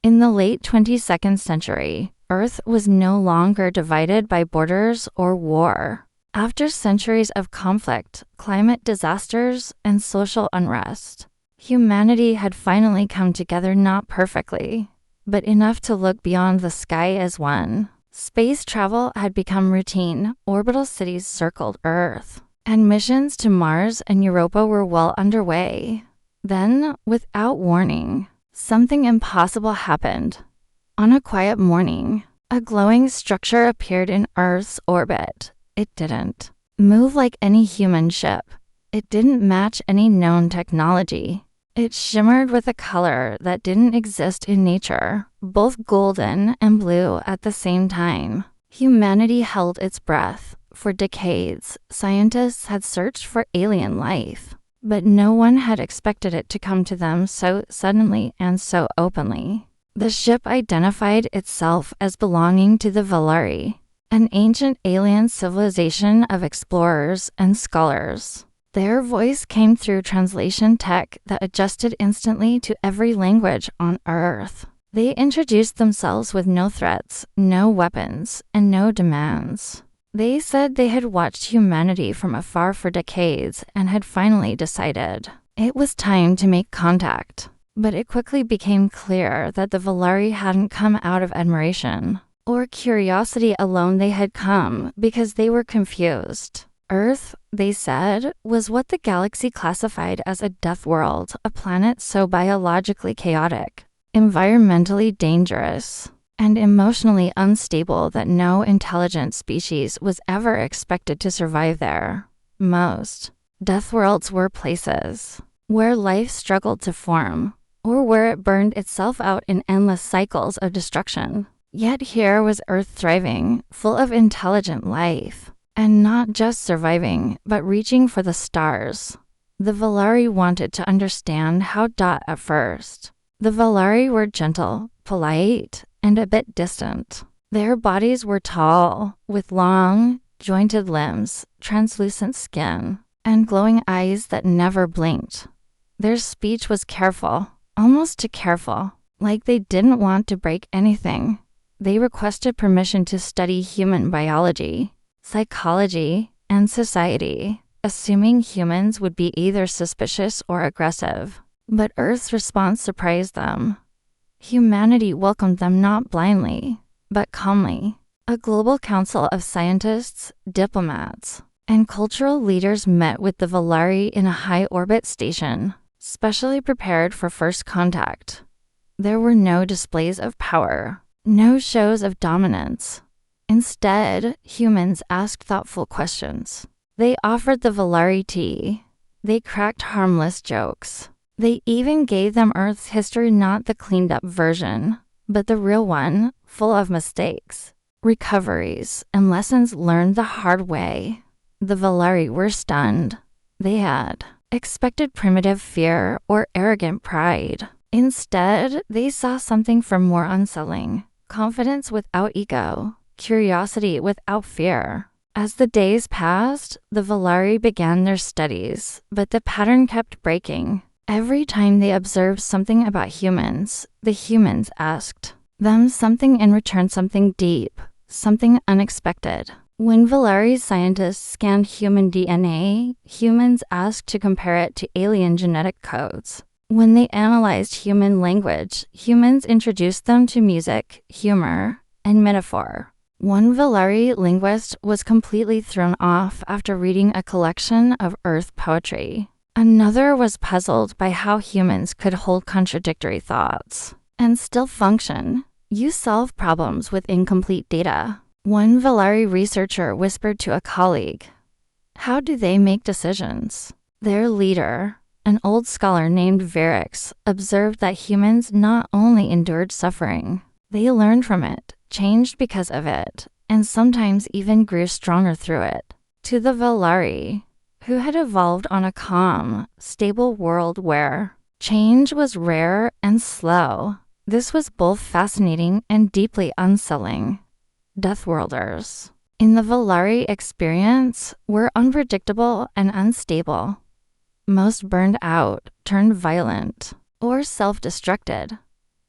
In the late 22nd century, Earth was no longer divided by borders or war. After centuries of conflict, climate disasters, and social unrest, humanity had finally come together, not perfectly, but enough to look beyond the sky as one. Space travel had become routine. Orbital cities circled Earth, and missions to Mars and Europa were well underway. Then, without warning, something impossible happened. On a quiet morning, a glowing structure appeared in Earth's orbit. It didn't move like any human ship. It didn't match any known technology. It shimmered with a color that didn't exist in nature, both golden and blue at the same time. Humanity held its breath. For decades, scientists had searched for alien life, but no one had expected it to come to them so suddenly and so openly. The ship identified itself as belonging to the Valari, an ancient alien civilization of explorers and scholars. Their voice came through translation tech that adjusted instantly to every language on Earth. They introduced themselves with no threats, no weapons, and no demands. They said they had watched humanity from afar for decades and had finally decided it was time to make contact. But it quickly became clear that the Valari hadn't come out of admiration or curiosity alone. They had come because they were confused. Earth, they said, was what the galaxy classified as a death world, a planet so biologically chaotic, environmentally dangerous, and emotionally unstable that no intelligent species was ever expected to survive there. Most death worlds were places where life struggled to form, or where it burned itself out in endless cycles of destruction. Yet here was Earth thriving, full of intelligent life, and not just surviving, but reaching for the stars. The Valari wanted to understand how. At first, the Valari were gentle, polite, and a bit distant. Their bodies were tall, with long, jointed limbs, translucent skin, and glowing eyes that never blinked. Their speech was careful, almost too careful, like they didn't want to break anything. They requested permission to study human biology, psychology, and society, assuming humans would be either suspicious or aggressive. But Earth's response surprised them. Humanity welcomed them not blindly, but calmly. A global council of scientists, diplomats, and cultural leaders met with the Valari in a high-orbit station, specially prepared for first contact. There were no displays of power, no shows of dominance. Instead, humans asked thoughtful questions. They offered the Valari tea. They cracked harmless jokes. They even gave them Earth's history, not the cleaned-up version, but the real one, full of mistakes, recoveries, and lessons learned the hard way. The Valari were stunned. They had expected primitive fear or arrogant pride. Instead, they saw something far more unsettling: confidence without ego, curiosity without fear. As the days passed, the Valari began their studies, but the pattern kept breaking. Every time they observed something about humans, the humans asked them something in return, something deep, something unexpected. When Valari scientists scanned human DNA, humans asked to compare it to alien genetic codes. When they analyzed human language, humans introduced them to music, humor, and metaphor. One Valari linguist was completely thrown off after reading a collection of Earth poetry. Another was puzzled by how humans could hold contradictory thoughts and still function. You solve problems with incomplete data. One Valari researcher whispered to a colleague, "How do they make decisions?" Their leader, an old scholar named Varix, observed that humans not only endured suffering, they learned from it, changed because of it, and sometimes even grew stronger through it. To the Valari, who had evolved on a calm, stable world where change was rare and slow, this was both fascinating and deeply unsettling. Deathworlders, in the Valari experience, were unpredictable and unstable. Most burned out, turned violent, or self-destructed.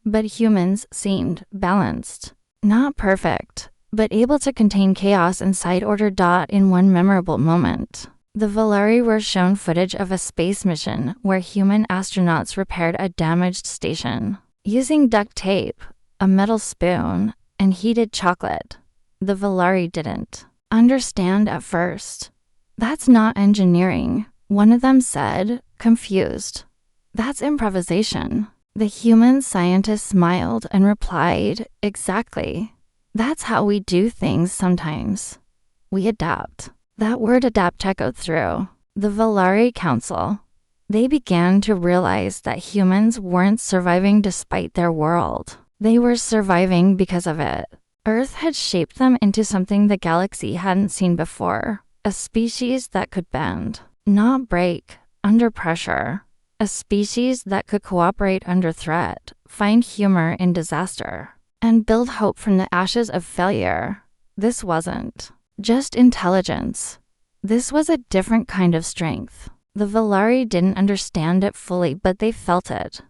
but humans seemed balanced. Not perfect, but able to contain chaos inside order. In one memorable moment, the Valari were shown footage of a space mission where human astronauts repaired a damaged station using duct tape, a metal spoon, and heated chocolate. The Valari didn't understand at first. "That's not engineering," one of them said, confused. "That's improvisation." The human scientist smiled and replied, "Exactly. That's how we do things sometimes. We adapt." That word adapt echoed through the Valari Council. They began to realize that humans weren't surviving despite their world. They were surviving because of it. Earth had shaped them into something the galaxy hadn't seen before. A species that could bend, not break, under pressure. A species that could cooperate under threat, find humor in disaster, and build hope from the ashes of failure. This wasn't just intelligence. This was a different kind of strength. The Valari didn't understand it fully, but they felt it.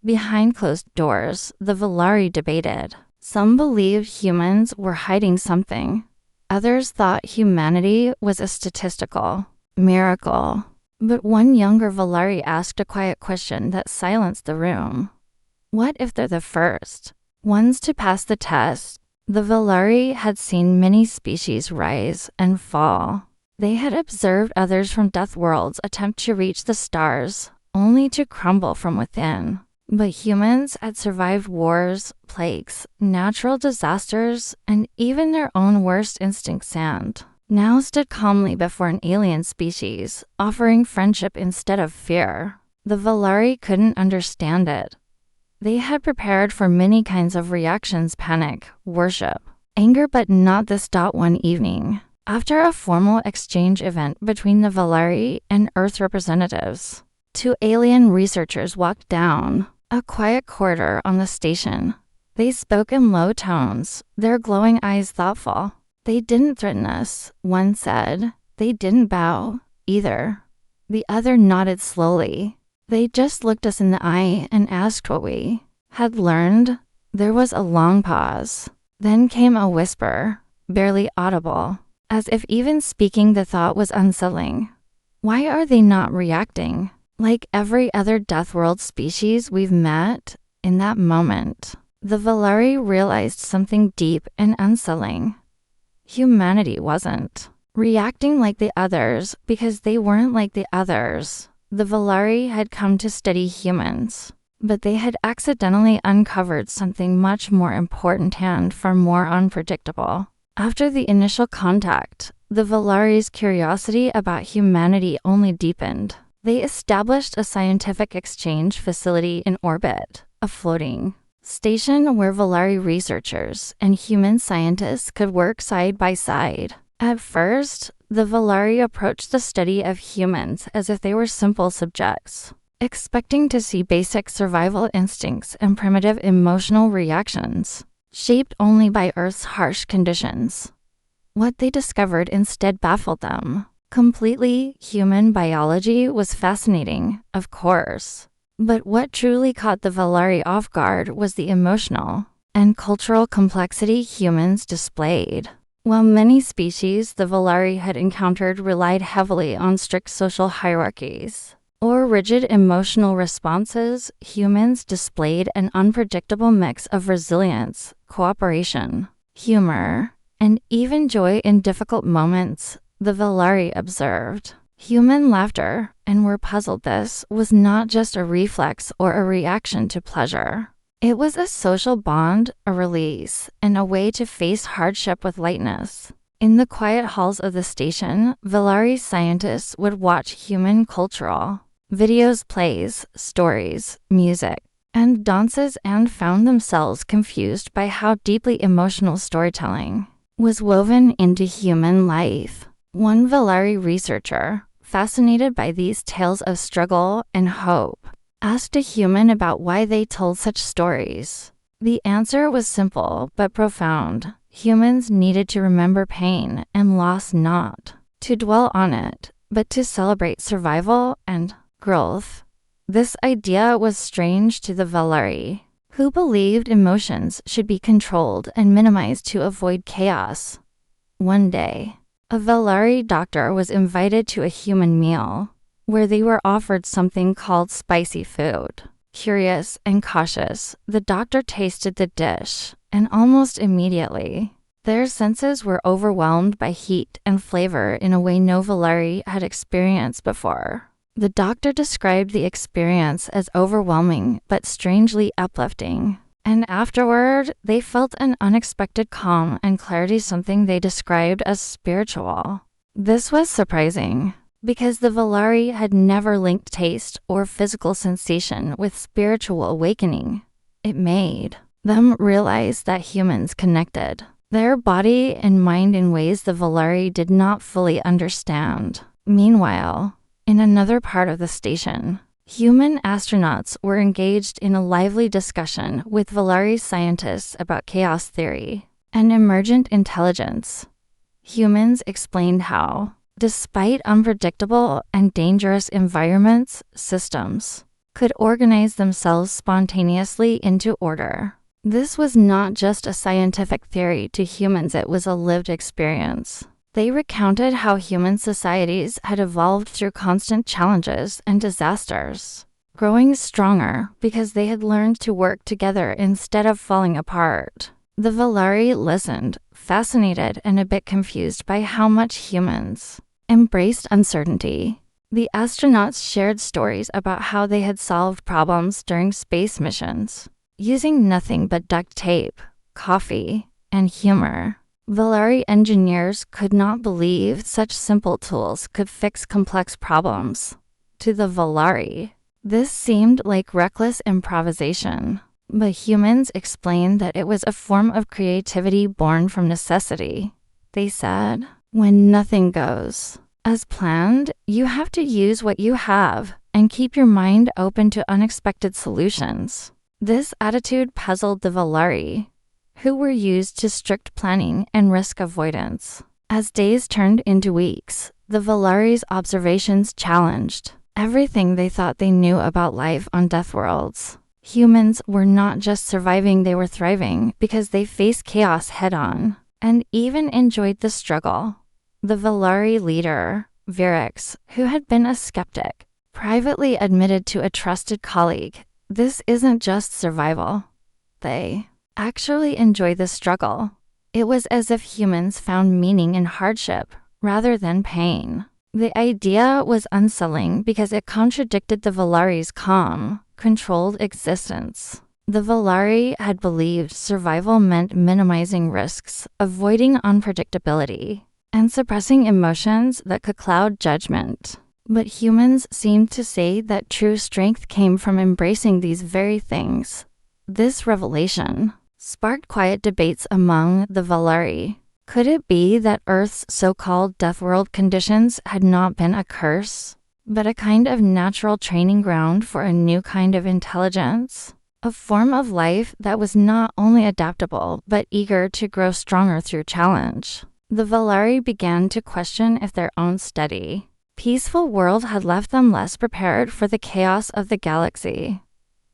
Behind closed doors, the Valari debated. Some believed humans were hiding something. Others thought humanity was a statistical miracle. But one younger Valari asked a quiet question that silenced the room. What if they're the first ones to pass the test? The Valari had seen many species rise and fall. They had observed others from Deathworlds attempt to reach the stars, only to crumble from within. But humans had survived wars, plagues, natural disasters, and even their own worst instincts, and now stood calmly before an alien species, offering friendship instead of fear. The Valari couldn't understand it. They had prepared for many kinds of reactions: panic, worship, anger, but not this. One evening, after a formal exchange event between the Valari and Earth representatives, two alien researchers walked down a quiet corridor on the station. They spoke in low tones, their glowing eyes thoughtful. "They didn't threaten us," one said. "They didn't bow, either." The other nodded slowly. "They just looked us in the eye and asked what we had learned." There was a long pause. Then came a whisper, barely audible, as if even speaking the thought was unsettling. "Why are they not reacting like every other Deathworld species we've met?" In that moment, the Valari realized something deep and unsettling. Humanity wasn't reacting like the others because they weren't like the others. The Valari had come to study humans, but they had accidentally uncovered something much more important and far more unpredictable. After the initial contact, the Valari's curiosity about humanity only deepened. They established a scientific exchange facility in orbit, a floating station where Valari researchers and human scientists could work side by side. At first, the Valari approached the study of humans as if they were simple subjects, expecting to see basic survival instincts and primitive emotional reactions, shaped only by Earth's harsh conditions. What they discovered instead baffled them completely. Human biology was fascinating, of course, but what truly caught the Valari off guard was the emotional and cultural complexity humans displayed. While many species the Valari had encountered relied heavily on strict social hierarchies or rigid emotional responses, humans displayed an unpredictable mix of resilience, cooperation, humor, and even joy in difficult moments. The Valari observed human laughter and were puzzled. This was not just a reflex or a reaction to pleasure. It was a social bond, a release, and a way to face hardship with lightness. In the quiet halls of the station, Valari scientists would watch human cultural videos, plays, stories, music, and dances, and found themselves confused by how deeply emotional storytelling was woven into human life. One Valari researcher, fascinated by these tales of struggle and hope, asked a human about why they told such stories. The answer was simple but profound. Humans needed to remember pain and loss, not to dwell on it, but to celebrate survival and growth. This idea was strange to the Valari, who believed emotions should be controlled and minimized to avoid chaos. One day, a Valari doctor was invited to a human meal, where they were offered something called spicy food. Curious and cautious, the doctor tasted the dish, and almost immediately, their senses were overwhelmed by heat and flavor in a way no Valari had experienced before. The doctor described the experience as overwhelming but strangely uplifting, and afterward, they felt an unexpected calm and clarity, something they described as spiritual. This was surprising, because the Valari had never linked taste or physical sensation with spiritual awakening. It made them realize that humans connected their body and mind in ways the Valari did not fully understand. Meanwhile, in another part of the station, human astronauts were engaged in a lively discussion with Valari scientists about chaos theory and emergent intelligence. Humans explained how, despite unpredictable and dangerous environments, systems could organize themselves spontaneously into order. This was not just a scientific theory to humans, it was a lived experience. They recounted how human societies had evolved through constant challenges and disasters, growing stronger because they had learned to work together instead of falling apart. The Valari listened, fascinated and a bit confused by how much humans embraced uncertainty. The astronauts shared stories about how they had solved problems during space missions, using nothing but duct tape, coffee, and humor. Valari engineers could not believe such simple tools could fix complex problems. To the Valari, this seemed like reckless improvisation, but humans explained that it was a form of creativity born from necessity. They said, "When nothing goes as planned, you have to use what you have and keep your mind open to unexpected solutions." This attitude puzzled the Valari, who were used to strict planning and risk avoidance. As days turned into weeks, the Valari's observations challenged everything they thought they knew about life on Deathworlds. Humans were not just surviving, they were thriving because they faced chaos head-on and even enjoyed the struggle. The Valari leader, Virix, who had been a skeptic, privately admitted to a trusted colleague, "This isn't just survival. They actually enjoy the struggle." It was as if humans found meaning in hardship rather than pain. The idea was unsettling because it contradicted the Valari's calm, controlled existence. The Valari had believed survival meant minimizing risks, avoiding unpredictability, and suppressing emotions that could cloud judgment. But humans seemed to say that true strength came from embracing these very things. This revelation sparked quiet debates among the Valari. Could it be that Earth's so-called Deathworld conditions had not been a curse, but a kind of natural training ground for a new kind of intelligence? A form of life that was not only adaptable, but eager to grow stronger through challenge. The Valari began to question if their own steady, peaceful world had left them less prepared for the chaos of the galaxy.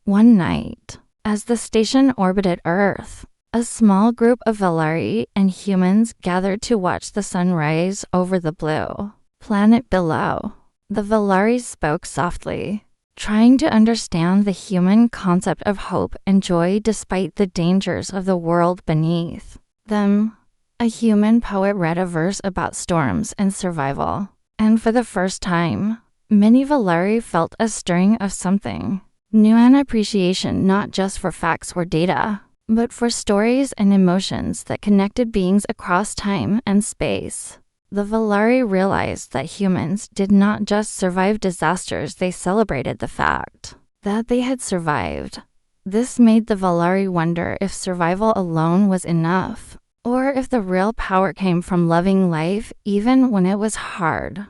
One night, as the station orbited Earth, a small group of Valari and humans gathered to watch the sun rise over the blue planet below. The Valari spoke softly, trying to understand the human concept of hope and joy despite the dangers of the world beneath them. A human poet read a verse about storms and survival, and for the first time, many Valari felt a stirring of something new, an appreciation not just for facts or data, but for stories and emotions that connected beings across time and space. The Valari realized that humans did not just survive disasters, they celebrated the fact that they had survived. This made the Valari wonder if survival alone was enough, or if the real power came from loving life even when it was hard.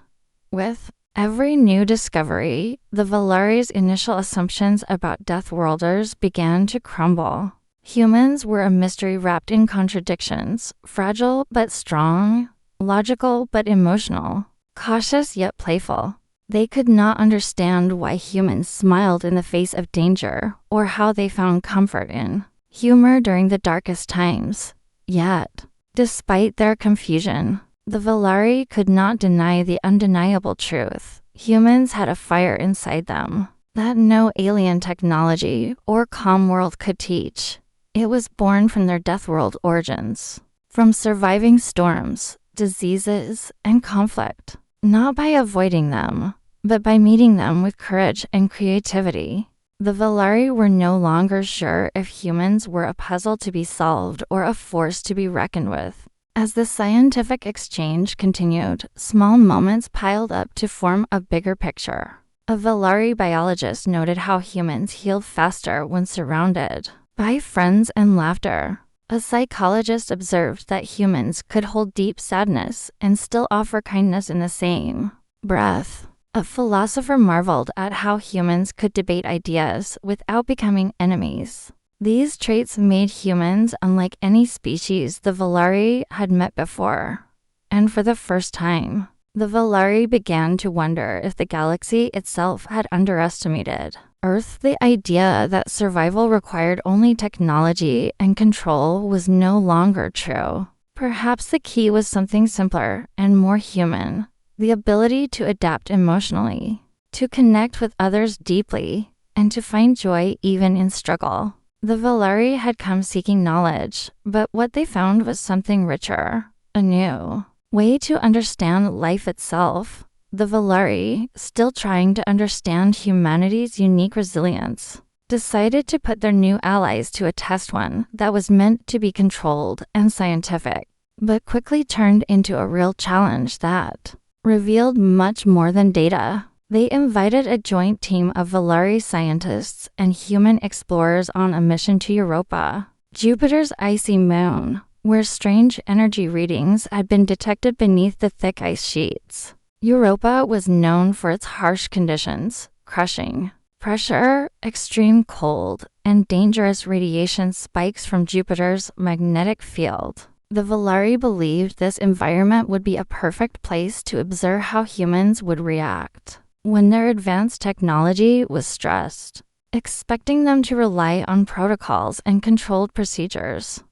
With every new discovery, the Valari's initial assumptions about Deathworlders began to crumble. Humans were a mystery wrapped in contradictions, fragile but strong, logical but emotional, cautious yet playful. They could not understand why humans smiled in the face of danger or how they found comfort in humor during the darkest times. Yet, despite their confusion, the Valari could not deny the undeniable truth. Humans had a fire inside them that no alien technology or comm world could teach. It was born from their Deathworld origins, from surviving storms, diseases, and conflict, not by avoiding them, but by meeting them with courage and creativity. The Valari were no longer sure if humans were a puzzle to be solved or a force to be reckoned with. As the scientific exchange continued, small moments piled up to form a bigger picture. A Valari biologist noted how humans healed faster when surrounded by friends and laughter. A psychologist observed that humans could hold deep sadness and still offer kindness in the same breath. A philosopher marveled at how humans could debate ideas without becoming enemies. These traits made humans unlike any species the Valari had met before. And for the first time, the Valari began to wonder if the galaxy itself had underestimated Earth. The idea that survival required only technology and control was no longer true. Perhaps the key was something simpler and more human: the ability to adapt emotionally, to connect with others deeply, and to find joy even in struggle. The Valari had come seeking knowledge, but what they found was something richer, a new way to understand life itself. The Valari, still trying to understand humanity's unique resilience, decided to put their new allies to a test, one that was meant to be controlled and scientific, but quickly turned into a real challenge that revealed much more than data. They invited a joint team of Valari scientists and human explorers on a mission to Europa, Jupiter's icy moon, where strange energy readings had been detected beneath the thick ice sheets. Europa was known for its harsh conditions: crushing pressure, extreme cold, and dangerous radiation spikes from Jupiter's magnetic field. The Valari believed this environment would be a perfect place to observe how humans would react when their advanced technology was stressed, expecting them to rely on protocols and controlled procedures.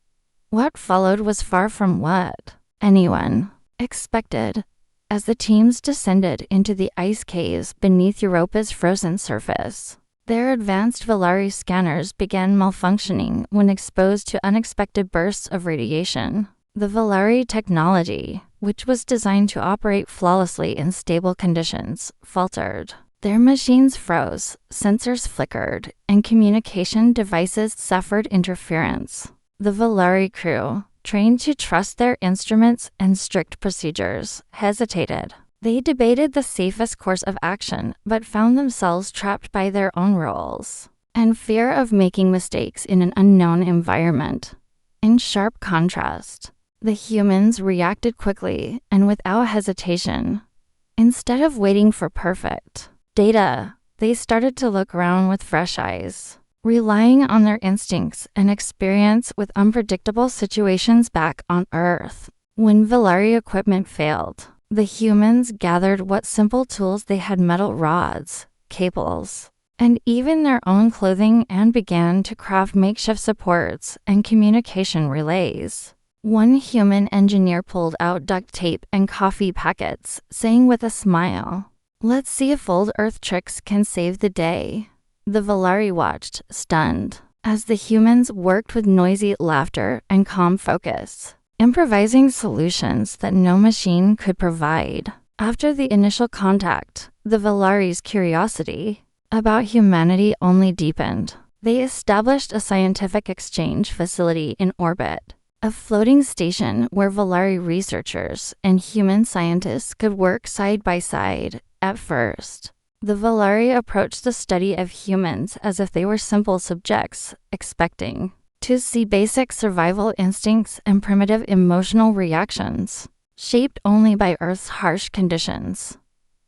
What followed was far from what anyone expected. As the teams descended into the ice caves beneath Europa's frozen surface, their advanced Valari scanners began malfunctioning when exposed to unexpected bursts of radiation. The Valari technology, which was designed to operate flawlessly in stable conditions, faltered. Their machines froze, sensors flickered, and communication devices suffered interference. The Valari crew, trained to trust their instruments and strict procedures, hesitated. They debated the safest course of action, but found themselves trapped by their own rules and fear of making mistakes in an unknown environment. In sharp contrast, the humans reacted quickly and without hesitation. Instead of waiting for perfect data, they started to look around with fresh eyes, relying on their instincts and experience with unpredictable situations back on Earth. When Valari equipment failed, the humans gathered what simple tools they had: metal rods, cables, and even their own clothing, and began to craft makeshift supports and communication relays. One human engineer pulled out duct tape and coffee packets, saying with a smile, "Let's see if old Earth tricks can save the day." The Valari watched, stunned, as the humans worked with noisy laughter and calm focus, improvising solutions that no machine could provide. After the initial contact, the Valari's curiosity about humanity only deepened. They established a scientific exchange facility in orbit, a floating station where Valari researchers and human scientists could work side by side. At first, the Valari approached the study of humans as if they were simple subjects, expecting to see basic survival instincts and primitive emotional reactions, shaped only by Earth's harsh conditions.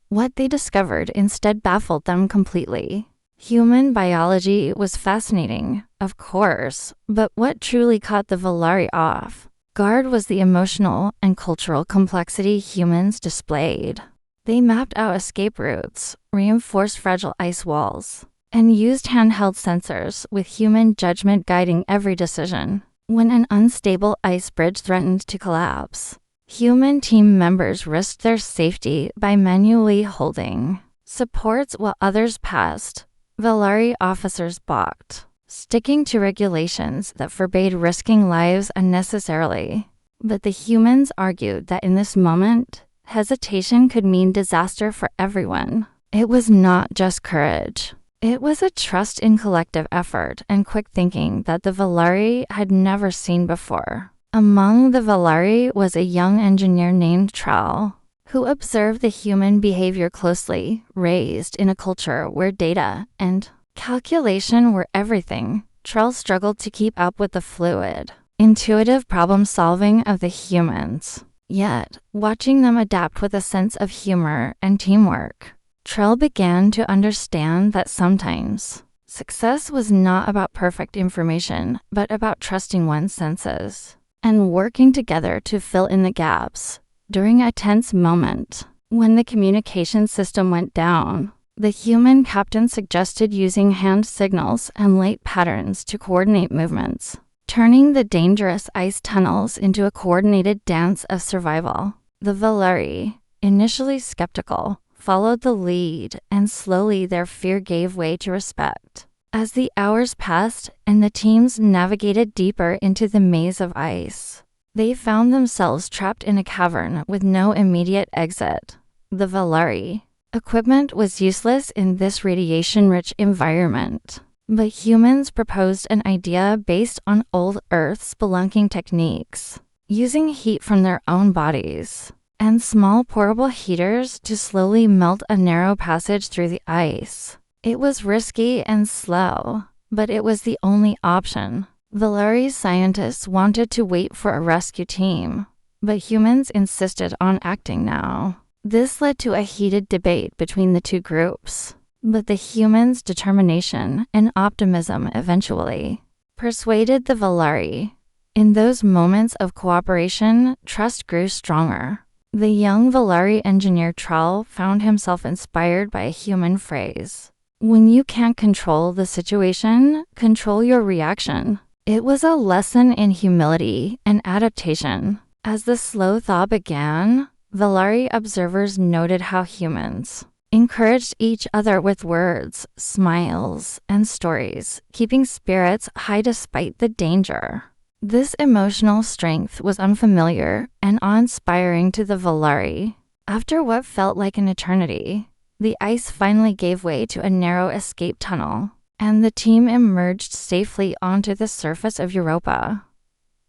What they discovered instead baffled them completely. Human biology was fascinating, of course, but what truly caught the Valari off guard was the emotional and cultural complexity humans displayed. They mapped out escape routes, reinforced fragile ice walls, and used handheld sensors with human judgment guiding every decision. When an unstable ice bridge threatened to collapse, human team members risked their safety by manually holding supports while others passed. Valari officers balked, sticking to regulations that forbade risking lives unnecessarily. But the humans argued that in this moment, hesitation could mean disaster for everyone. It was not just courage. It was a trust in collective effort and quick thinking that the Valari had never seen before. Among the Valari was a young engineer named Trell, who observed the human behavior closely, raised in a culture where data and calculation were everything. Trell struggled to keep up with the fluid, intuitive problem-solving of the humans. Yet, watching them adapt with a sense of humor and teamwork, Trell began to understand that sometimes success was not about perfect information, but about trusting one's senses and working together to fill in the gaps. During a tense moment, when the communication system went down, the human captain suggested using hand signals and light patterns to coordinate movements, turning the dangerous ice tunnels into a coordinated dance of survival. The Valari, initially skeptical, followed the lead, and slowly their fear gave way to respect. As the hours passed and the teams navigated deeper into the maze of ice, they found themselves trapped in a cavern with no immediate exit. The Valari equipment was useless in this radiation-rich environment, but humans proposed an idea based on old Earth spelunking techniques, using heat from their own bodies and small portable heaters to slowly melt a narrow passage through the ice. It was risky and slow, but it was the only option. Valari's scientists wanted to wait for a rescue team, but humans insisted on acting now. This led to a heated debate between the two groups, but the humans' determination and optimism eventually persuaded the Valari. In those moments of cooperation, trust grew stronger. The young Valari engineer Trell found himself inspired by a human phrase: "When you can't control the situation, control your reaction." It was a lesson in humility and adaptation. As the slow thaw began, Valari observers noted how humans encouraged each other with words, smiles, and stories, keeping spirits high despite the danger. This emotional strength was unfamiliar and awe-inspiring to the Valari. After what felt like an eternity, the ice finally gave way to a narrow escape tunnel, and the team emerged safely onto the surface of Europa.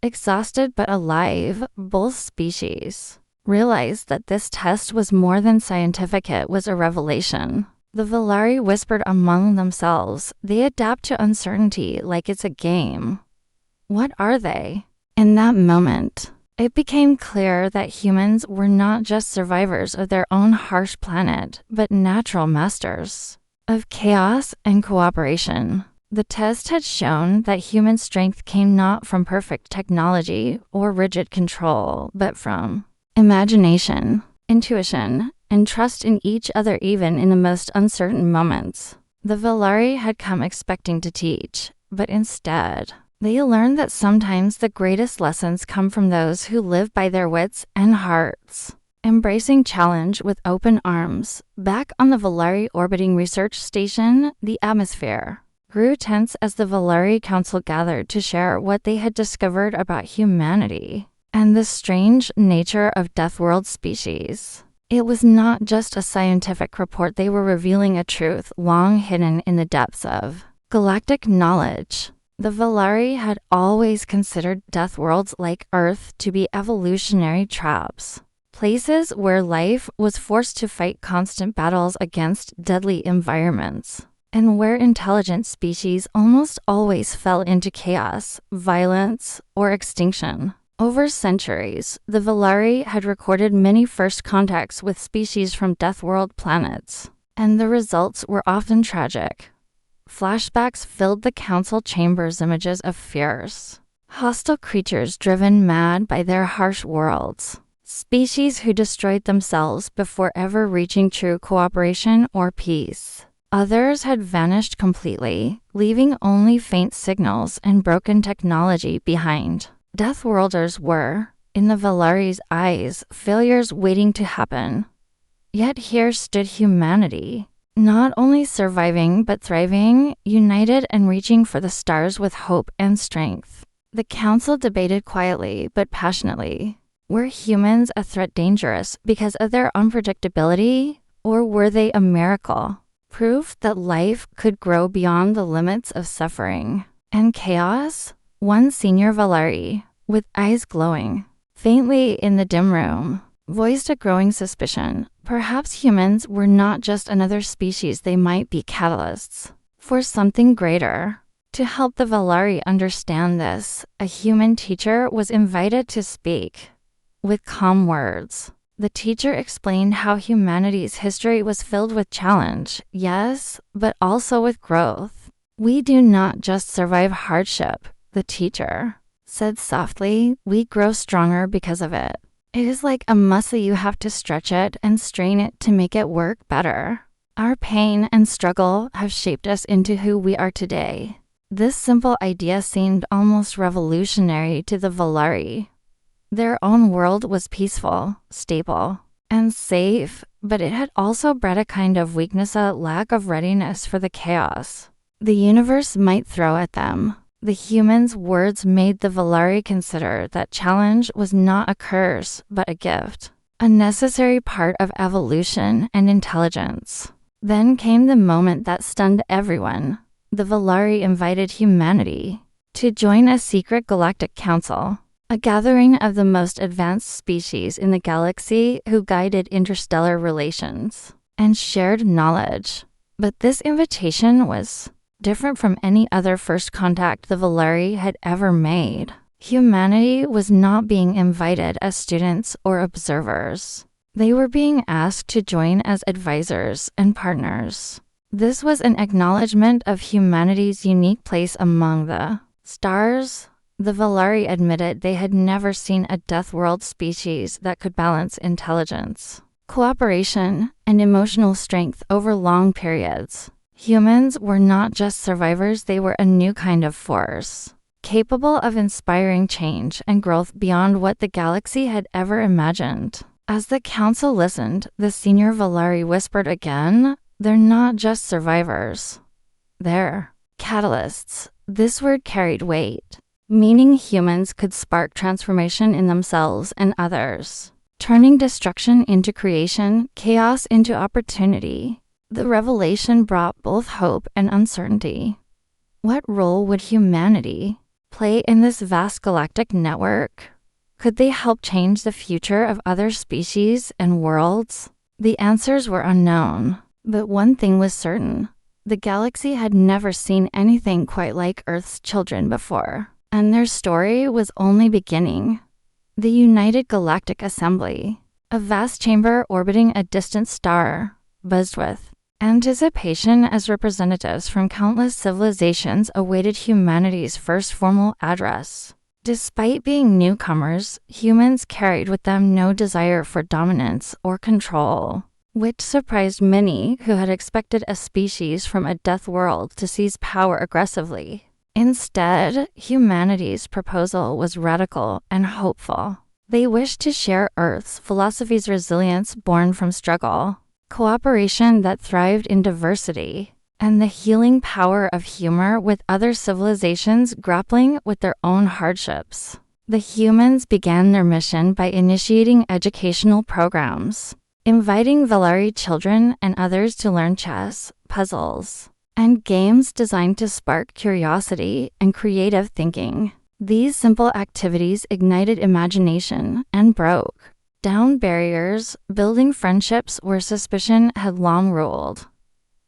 Exhausted but alive, both species realized that this test was more than scientific, it was a revelation. The Valari whispered among themselves, they adapt to uncertainty like it's a game. What are they? In that moment, it became clear that humans were not just survivors of their own harsh planet, but natural masters of chaos and cooperation. The test had shown that human strength came not from perfect technology or rigid control, but from imagination, intuition, and trust in each other even in the most uncertain moments. The Valari had come expecting to teach, but instead, they learned that sometimes the greatest lessons come from those who live by their wits and hearts. Embracing challenge with open arms, back on the Valari orbiting research station, the atmosphere grew tense as the Valari Council gathered to share what they had discovered about humanity and the strange nature of Deathworld species. It was not just a scientific report, they were revealing a truth long hidden in the depths of galactic knowledge. The Valari had always considered Deathworlds like Earth to be evolutionary traps, places where life was forced to fight constant battles against deadly environments, and where intelligent species almost always fell into chaos, violence, or extinction. Over centuries, the Valari had recorded many first contacts with species from Deathworld planets, and the results were often tragic. Flashbacks filled the council chambers, images of fierce, hostile creatures driven mad by their harsh worlds, species who destroyed themselves before ever reaching true cooperation or peace. Others had vanished completely, leaving only faint signals and broken technology behind. Deathworlders were, in the Valari's eyes, failures waiting to happen. Yet here stood humanity, not only surviving but thriving, united and reaching for the stars with hope and strength. The council debated quietly but passionately. Were humans a threat dangerous because of their unpredictability, or were they a miracle? Proof that life could grow beyond the limits of suffering and chaos? One senior Valari, with eyes glowing faintly in the dim room, voiced a growing suspicion. Perhaps humans were not just another species, they might be catalysts for something greater. To help the Valari understand this, a human teacher was invited to speak. With calm words, the teacher explained how humanity's history was filled with challenge, yes, but also with growth. We do not just survive hardship, the teacher said softly, we grow stronger because of it. It is like a muscle, you have to stretch it and strain it to make it work better. Our pain and struggle have shaped us into who we are today. This simple idea seemed almost revolutionary to the Valari. Their own world was peaceful, stable, and safe, but it had also bred a kind of weakness, a lack of readiness for the chaos the universe might throw at them. The humans' words made the Valari consider that challenge was not a curse, but a gift, a necessary part of evolution and intelligence. Then came the moment that stunned everyone. The Valari invited humanity to join a secret galactic council, a gathering of the most advanced species in the galaxy who guided interstellar relations and shared knowledge. But this invitation was different from any other first contact the Valari had ever made. Humanity was not being invited as students or observers. They were being asked to join as advisors and partners. This was an acknowledgement of humanity's unique place among the stars. The Valari admitted they had never seen a Deathworld species that could balance intelligence, cooperation, and emotional strength over long periods. Humans were not just survivors, they were a new kind of force, capable of inspiring change and growth beyond what the galaxy had ever imagined. As the council listened, the senior Valari whispered again, they're not just survivors. They're catalysts. This word carried weight, meaning humans could spark transformation in themselves and others, turning destruction into creation, chaos into opportunity. The revelation brought both hope and uncertainty. What role would humanity play in this vast galactic network? Could they help change the future of other species and worlds? The answers were unknown, but one thing was certain. The galaxy had never seen anything quite like Earth's children before, and their story was only beginning. The United Galactic Assembly, a vast chamber orbiting a distant star, buzzed with anticipation as representatives from countless civilizations awaited humanity's first formal address. Despite being newcomers, humans carried with them no desire for dominance or control, which surprised many who had expected a species from a death world to seize power aggressively. Instead, humanity's proposal was radical and hopeful. They wished to share Earth's philosophy's resilience born from struggle, cooperation that thrived in diversity, and the healing power of humor with other civilizations grappling with their own hardships. The humans began their mission by initiating educational programs, inviting Valari children and others to learn chess, puzzles, and games designed to spark curiosity and creative thinking. These simple activities ignited imagination and broke down barriers, building friendships where suspicion had long ruled.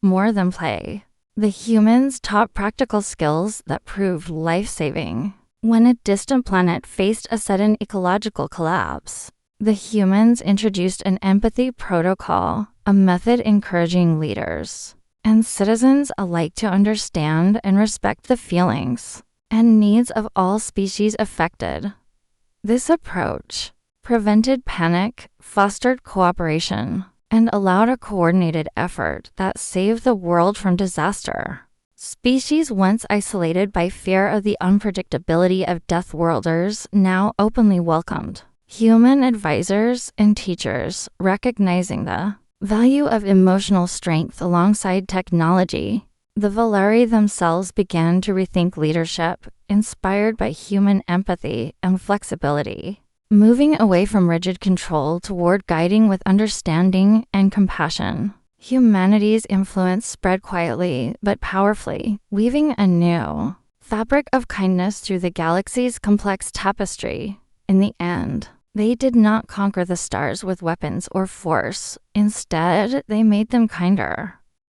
More than play, the humans taught practical skills that proved life-saving. When a distant planet faced a sudden ecological collapse, the humans introduced an empathy protocol, a method encouraging leaders and citizens alike to understand and respect the feelings and needs of all species affected. This approach prevented panic, fostered cooperation, and allowed a coordinated effort that saved the world from disaster. Species once isolated by fear of the unpredictability of Deathworlders now openly welcomed human advisors and teachers, recognizing the value of emotional strength alongside technology. The Valeri themselves began to rethink leadership, inspired by human empathy and flexibility, moving away from rigid control toward guiding with understanding and compassion. Humanity's influence spread quietly but powerfully, weaving a new fabric of kindness through the galaxy's complex tapestry. In the end, they did not conquer the stars with weapons or force. Instead, they made them kinder,